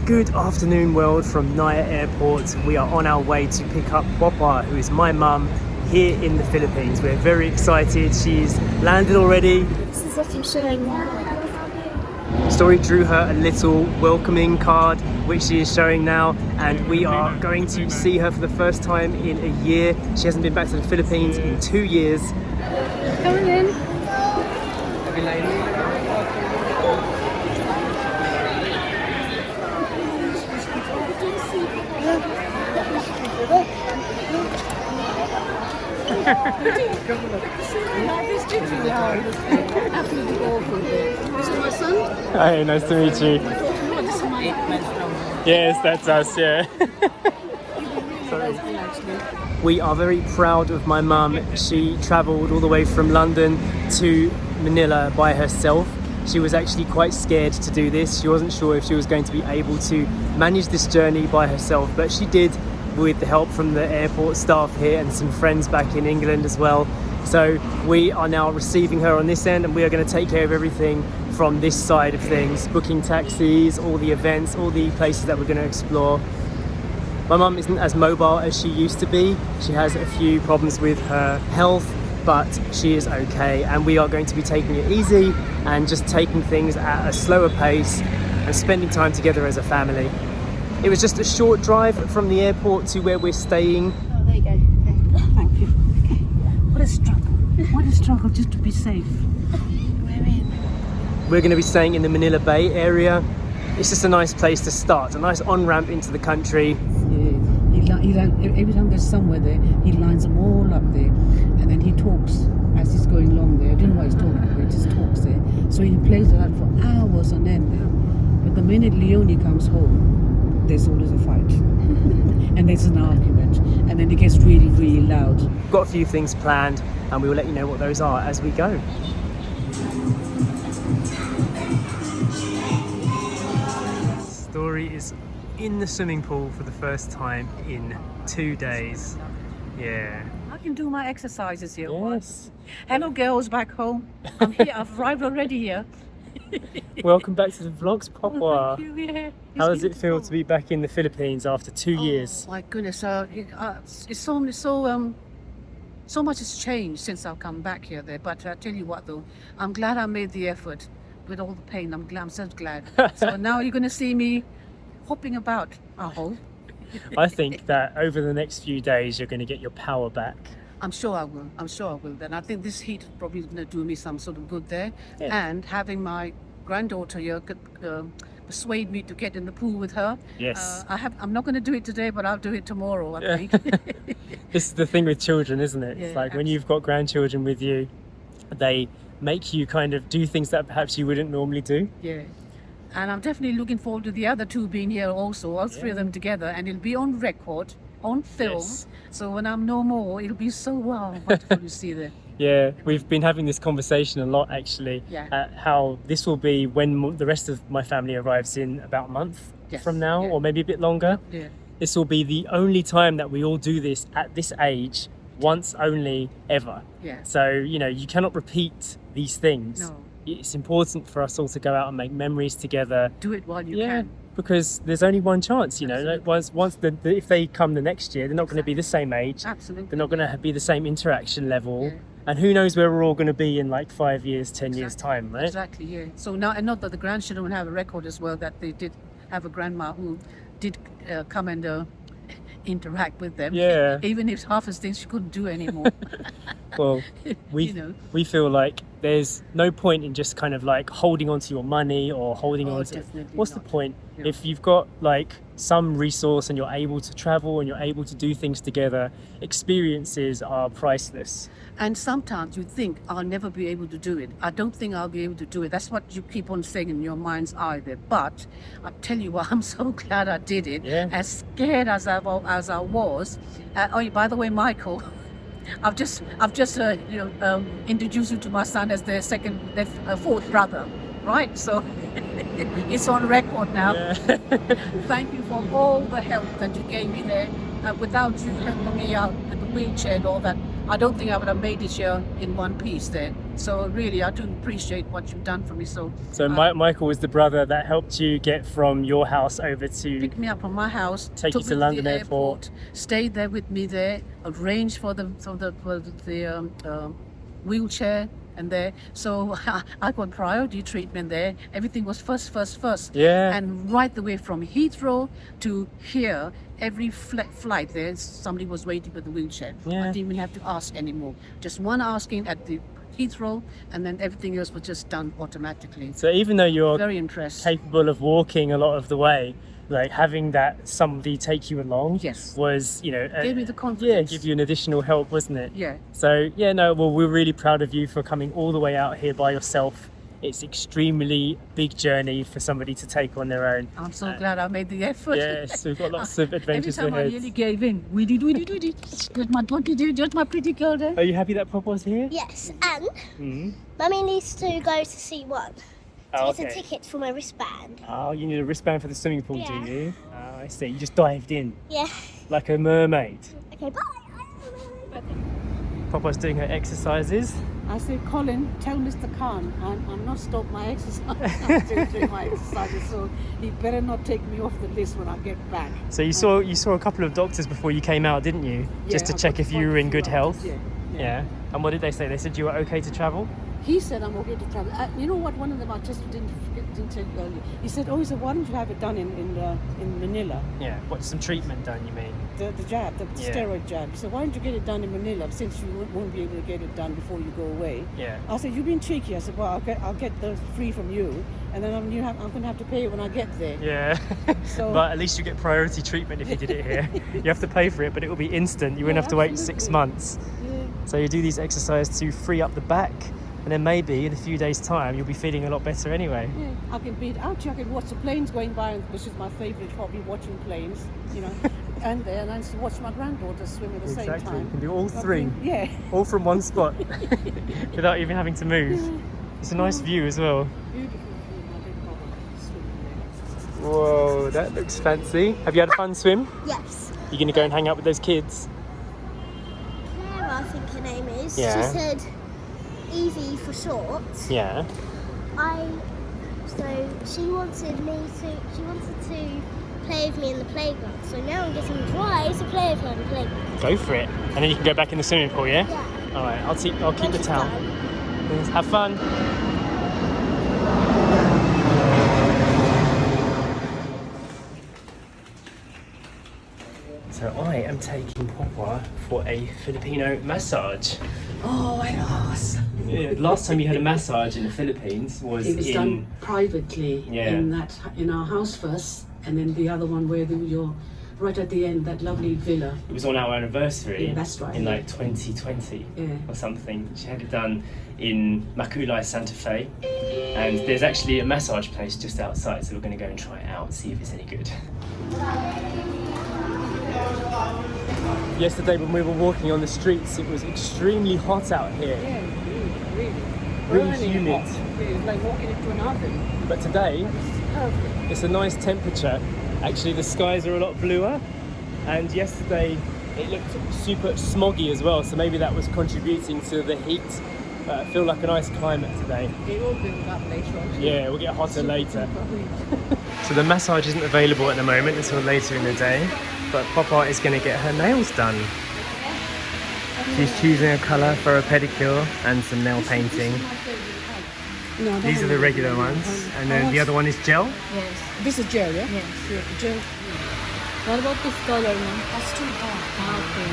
Good afternoon, world, from Naya Airport. We are on our way to pick up Phwah Phwah, who is my mum here in the Philippines. We're very excited. She's landed already. This is what I'm showing now. Story drew her a little welcoming card, which she is showing now, and we are going to see her for the first time in a year. She hasn't been back to the Philippines in 2 years. Coming in. Absolutely awful. This is my son. Hi, nice to meet you. This is my Yes, that's us, yeah. We are very proud of my mum. She travelled all the way from London to Manila by herself. She was actually quite scared to do this. She wasn't sure if she was going to be able to manage this journey by herself, but she did, with the help from the airport staff here and some friends back in England as well. So we are now receiving her on this end, and we are going to take care of everything from this side of things, booking taxis, all the events, all the places that we're going to explore. My mum isn't as mobile as she used to be. She has a few problems with her health, but she is okay, and we are going to be taking it easy and just taking things at a slower pace and spending time together as a family. It was just a short drive from the airport to where we're staying. Oh, there you go. Thank you. Okay. What a struggle. What a struggle just to be safe. We're in. We're going to be staying in the Manila Bay area. It's just a nice place to start, a nice on-ramp into the country. Every time there's somewhere there, he lines them all up there, and then he talks as he's going along there. I don't know why he's talking about, he just talks there. So he plays that for hours on end there. But the minute Leonie comes home, there's always a fight. And there's an argument, and then it gets really, really loud. We've got a few things planned, and we will let you know what those are as we go. Story is in the swimming pool for the first time in 2 days. Yeah. I can do my exercises here. Yes. Hello girls back home. I'm here, I've arrived already here. Welcome back to the vlogs, Phwah Phwah. Thank you, yeah. How does it feel to be back in the Philippines after 2 years? Oh my goodness, it's so much has changed since I've come back here there. But I tell you what though, I'm glad I made the effort with all the pain. I'm so glad. So now you're going to see me hopping about, I hope. I think that over the next few days you're going to get your power back. I'm sure I will. Then I think this heat is probably going to do me some sort of good there. Yeah. And having my granddaughter here could persuade me to get in the pool with her. Yes. I'm not going to do it today, but I'll do it tomorrow, I think. This is the thing with children, isn't it? Yeah, it's like when you've got grandchildren with you, they make you kind of do things that perhaps you wouldn't normally do. Yeah. And I'm definitely looking forward to the other two being here also, all three of them together, and it'll be on record, on film. Yes. So when I'm no more, it'll be so wonderful to see them. Yeah, we've been having this conversation a lot actually. Yeah. How this will be when the rest of my family arrives in about a month from now, or maybe a bit longer. Yeah. This will be the only time that we all do this at this age, once only ever. Yeah. So, you know, you cannot repeat these things. No. It's important for us all to go out and make memories together. Do it while you can. Because there's only one chance, you know. Like once if they come the next year, they're not going to be the same age. Absolutely. They're not going to be the same interaction level. Yeah. And who knows where we're all going to be in like 5 years, 10 years time, right? Exactly, yeah. So now, and not that the grandchildren will have a record as well, that they did have a grandma who did come and interact with them. Yeah. Even if half of things she couldn't do anymore. Well, we You know. we feel like there's no point in just kind of like holding on to your money or holding on to. Definitely What's not. the point Yeah. if you've got like some resource and you're able to travel and you're able to do things together? Experiences are priceless. And sometimes you think, I'll never be able to do it. I don't think I'll be able to do it. That's what you keep on saying in your mind's eye there. But I tell you what, I'm so glad I did it. Yeah. As scared as I was. Oh, by the way, Michael, I've just introduced you to my son as their fourth brother, right? So it's on record now. Yeah. Thank you for all the help that you gave me there. Without you helping me out with the wheelchair and all that, I don't think I would have made it here in one piece there. So really, I do appreciate what you've done for me. So Michael was the brother that helped you get from your house over to picked me up from my house, take you took to me London the airport. stayed there with me there, arranged for the wheelchair and there. So I got priority treatment there. Everything was first. Yeah. And right the way from Heathrow to here, every flight there, somebody was waiting for the wheelchair. Yeah. I didn't even have to ask anymore. Just one asking at the Heathrow, and then everything else was just done automatically. So even though you're Very impressed. capable of walking a lot of the way, like having that somebody take you along Yes. was, you know, Gave me the confidence. give you an additional help, wasn't it? Yeah. So well, we're really proud of you for coming all the way out here by yourself. It's extremely big journey for somebody to take on their own. I'm so glad I made the effort. Yes, we've got lots of adventures Every time ahead. I nearly gave in. We did. What did you do? Just my pretty girl there. Are you happy that Papa's here? Yes, and Mm. Mummy needs to go to see one Oh, to get a okay. ticket for my wristband. Oh, you need a wristband for the swimming pool, Yeah. do you? Oh, I see. You just dived in Yeah. like a mermaid. Okay, bye. Papa's doing her exercises. I said, Colin, tell Mr. Khan I'm not stopped my exercise. I'm still doing my exercises, so he better not take me off the list when I get back. So you saw a couple of doctors before you came out, didn't you? Just to I check got if you were in good quite a health. few hours, Yeah. Yeah. And what did they say? They said you were okay to travel? He said I'm okay to travel. You know what? One of them I just didn't tell you earlier. He said, "Oh, he said, why don't you have it done in Manila? Yeah. What, some treatment done, you mean? The jab, the Yeah. steroid jab." He said, "Why don't you get it done in Manila since you won't be able to get it done before you go away?" Yeah. I said, "You've been cheeky." I said, "Well, I'll get the free from you, and then I'm going to have to pay it when I get there." Yeah. So- But at least you get priority treatment if you did it here. You have to pay for it, but it will be instant. You wouldn't have to wait 6 absolutely. months. Yeah. So you do these exercises to free up the back, and then maybe in a few days' time you'll be feeling a lot better anyway. Yeah, I can beat out. I can watch the planes going by, which is my favourite hobby, watching planes. You know, and I used to watch my granddaughter swim at the same Exactly. time. You can do all I three, think- Yeah. all from one spot, without even having to move. It's a nice view as well. Beautiful view. I didn't bother swimming there. Whoa, that looks fancy. Have you had a fun swim? Yes. You gonna go and hang out with those kids? Claire, I think her name is. Yeah. She said Evie for short. Yeah. So she wanted to play with me in the playground. So now I'm getting dry to play with her in the playground. Go for it. And then you can go back in the swimming pool, yeah? Yeah. All right, I'll keep the she's towel. done. Have fun. So I am taking Phwah Phwah for a Filipino massage. Oh, I asked. Yeah, last time you had a massage in the Philippines was It was in... done privately Yeah. in our house first, and then the other one where you're right at the end, that lovely villa. It was on our anniversary. Yeah, that's right, In yeah. like 2020 Yeah. or something. She had it done in Makulay, Santa Fe. And there's actually a massage place just outside, so we're going to go and try it out and see if it's any good. Yesterday when we were walking on the streets, it was extremely hot out here. Yeah, really. Really Burning humid. hot. It's like walking into an oven. But today, It's perfect. it's a nice temperature. Actually, the skies are a lot bluer. And yesterday, it looked super smoggy as well, so maybe that was contributing to the heat. But I feel like a nice climate today. They all build up later on. Yeah, we'll get hotter later. So the massage isn't available at the moment until later in the day, but Papa is going to get her nails done. She's choosing a colour for a pedicure and some nail painting. No, These are the regular ones, and then the other one is gel. Yes. This is gel, yeah? Yes. Yeah, gel. What about this color, ma'am? That's too dark. Okay.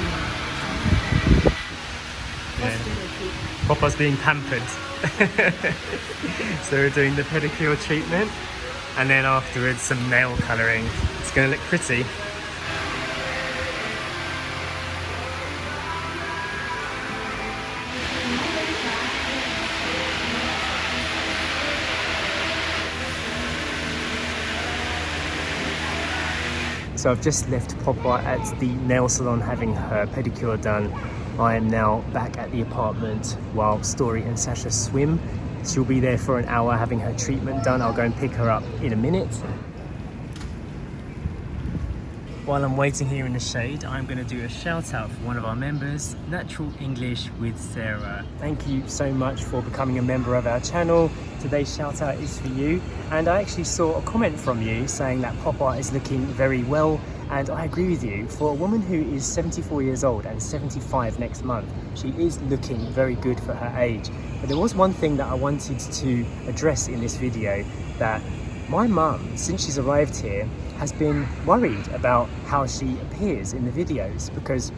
Yeah. Papa's being pampered. So we're doing the pedicure treatment, and then afterwards some nail colouring. It's going to look pretty. So I've just left Papa at the nail salon having her pedicure done. I am now back at the apartment while Story and Sacha swim. She'll be there for an hour having her treatment done. I'll go and pick her up in a minute. While I'm waiting here in the shade, I'm going to do a shout out for one of our members, Natural English with Sarah. Thank you so much for becoming a member of our channel. Today's shout out is for you, and I actually saw a comment from you saying that Papa is looking very well, and I agree with you. For a woman who is 74 years old and 75 next month, she is looking very good for her age. But there was one thing that I wanted to address in this video, that my mum, since she's arrived here, has been worried about how she appears in the videos, because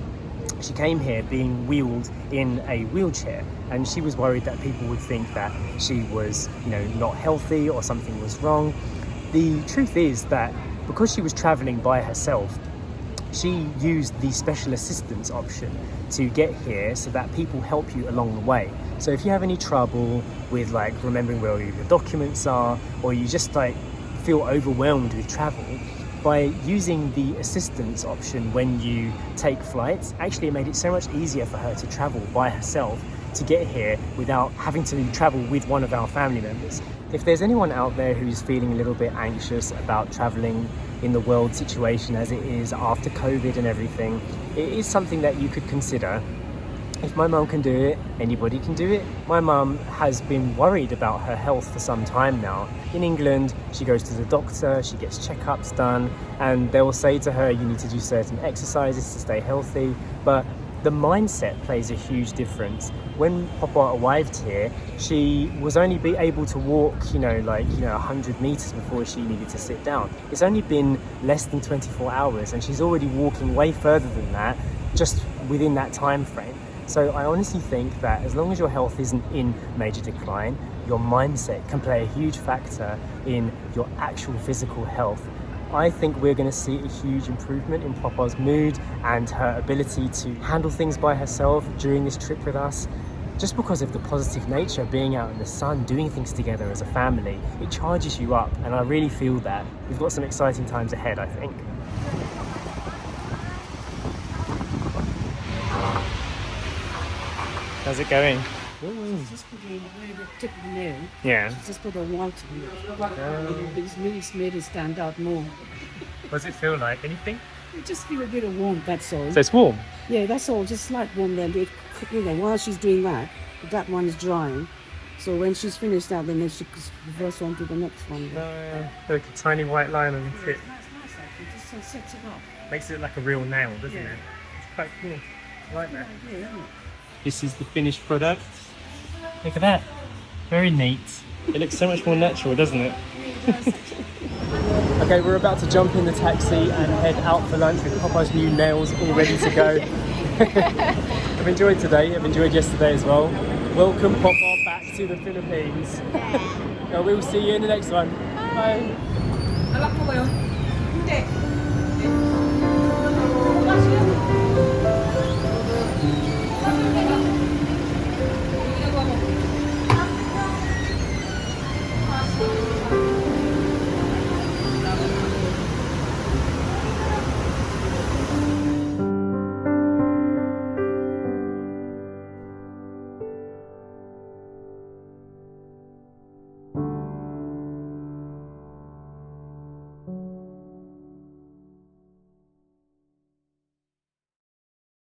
she came here being wheeled in a wheelchair, and she was worried that people would think that she was, not healthy or something was wrong. The truth is that because she was traveling by herself, she used the special assistance option to get here so that people help you along the way. So if you have any trouble with remembering where your documents are, or you just feel overwhelmed with travel, by using the assistance option when you take flights, actually it made it so much easier for her to travel by herself to get here without having to travel with one of our family members. If there's anyone out there who's feeling a little bit anxious about traveling in the world situation as it is after COVID and everything, it is something that you could consider. If my mum can do it, anybody can do it. My mum has been worried about her health for some time now. In England, she goes to the doctor, she gets checkups done, and they will say to her, you need to do certain exercises to stay healthy. But the mindset plays a huge difference. When Papa arrived here, she was only able to walk, 100 meters before she needed to sit down. It's only been less than 24 hours, and she's already walking way further than that, just within that time frame. So I honestly think that as long as your health isn't in major decline, your mindset can play a huge factor in your actual physical health. I think we're going to see a huge improvement in Papa's mood and her ability to handle things by herself during this trip with us. Just because of the positive nature of being out in the sun, doing things together as a family, it charges you up, and I really feel that. We've got some exciting times ahead, I think. How's it going? Just put the tip of the nail. Yeah. Just put a white on it. It's really made it stand out more. What does it feel like? Anything? You just feel a bit of warmth, that's all. So it's warm? Yeah, that's all. Just slight warmth there. While she's doing that one is drying. So when she's finished that, then she goes reverse on to the next one. Look, a tiny white line on the tip. That's nice, actually. Just so sets it off. Makes it like a real nail, doesn't it? It's quite cool. I like that. This is the finished product. Look at that. Very neat. It looks so much more natural, doesn't it? Okay, we're about to jump in the taxi and head out for lunch with Papa's new nails all ready to go. I've enjoyed today, I've enjoyed yesterday as well. Welcome Papa back to the Philippines. We'll see you in the next one. Bye.